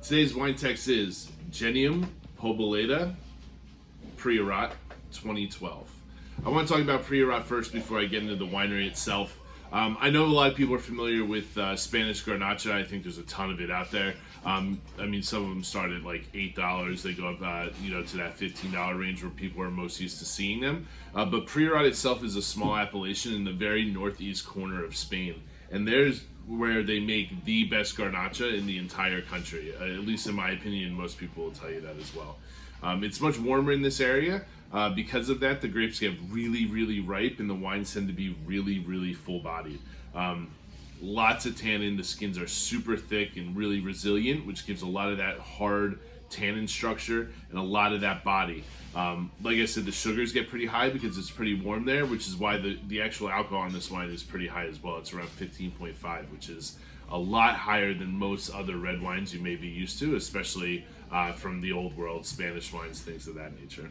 Today's wine text is Genium Celler, Priorat 2012. I want to talk about Priorat first before I get into the winery itself. I know a lot of people are familiar with Spanish Garnacha. I think there's a ton of it out there. I mean, some of them start at like $8. They go up, to that $15 range where people are most used to seeing them. But Priorat itself is a small appellation in the very northeast corner of Spain, and there's where they make the best Garnacha in the entire country. At least in my opinion, most people will tell you that as well. It's much warmer in this area. Because of that, the grapes get really, really ripe, and the wines tend to be really, really full-bodied. Lots of tannin. The skins are super thick and really resilient, which gives a lot of that hard tannin structure and a lot of that body. Like I said, the sugars get pretty high because it's pretty warm there, which is why the actual alcohol on this wine is pretty high as well. It's around 15.5, which is a lot higher than most other red wines you may be used to, especially from the old world, Spanish wines, things of that nature.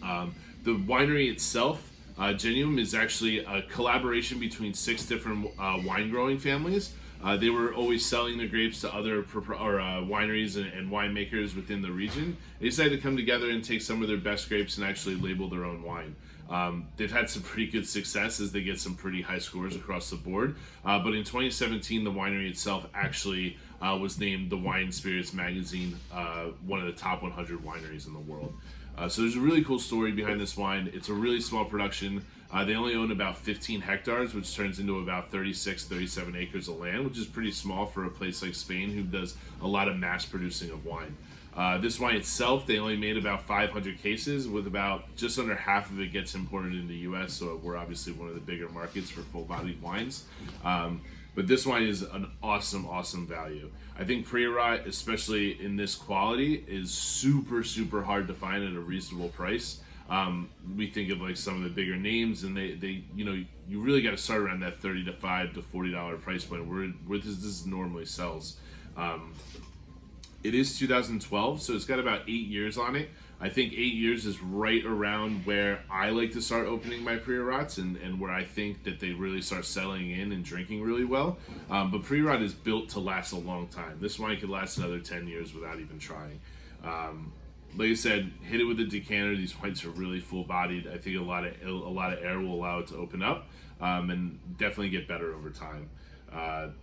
The winery itself, Genium, is actually a collaboration between 6 different wine growing families. They were always selling their grapes to other wineries and winemakers within the region. They decided to come together and take some of their best grapes and actually label their own wine. They've had some pretty good success as they get some pretty high scores across the board. But in 2017, the winery itself actually was named the Wine Spirits magazine one of the top 100 wineries in the world. So there's a really cool story behind this wine. It's a really small production. They only own about 15 hectares, which turns into about 37 acres of land, which is pretty small for a place like Spain, who does a lot of mass producing of wine. This wine itself, they only made about 500 cases, with about just under half of it gets imported in the US, so we're obviously one of the bigger markets for full-bodied wines. But this wine is an awesome, awesome value. I think Priorat, especially in this quality, is super, super hard to find at a reasonable price. We think of like some of the bigger names, and they you really got to start around that $35 to $40 price point where this normally sells. It is 2012, so it's got about 8 years on it. I think 8 years is right around where I like to start opening my Priorats and where I think that they really start settling in and drinking really well. But Priorat is built to last a long time. This wine could last another 10 years without even trying. Like I said, hit it with a decanter. These wines are really full-bodied. I think a lot of air will allow it to open up and definitely get better over time.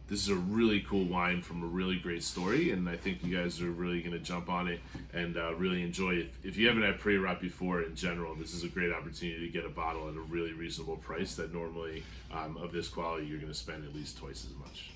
This is a really cool wine from a really great story, and I think you guys are really going to jump on it and really enjoy it. If you haven't had Priorat before in general, this is a great opportunity to get a bottle at a really reasonable price that normally of this quality you're going to spend at least twice as much.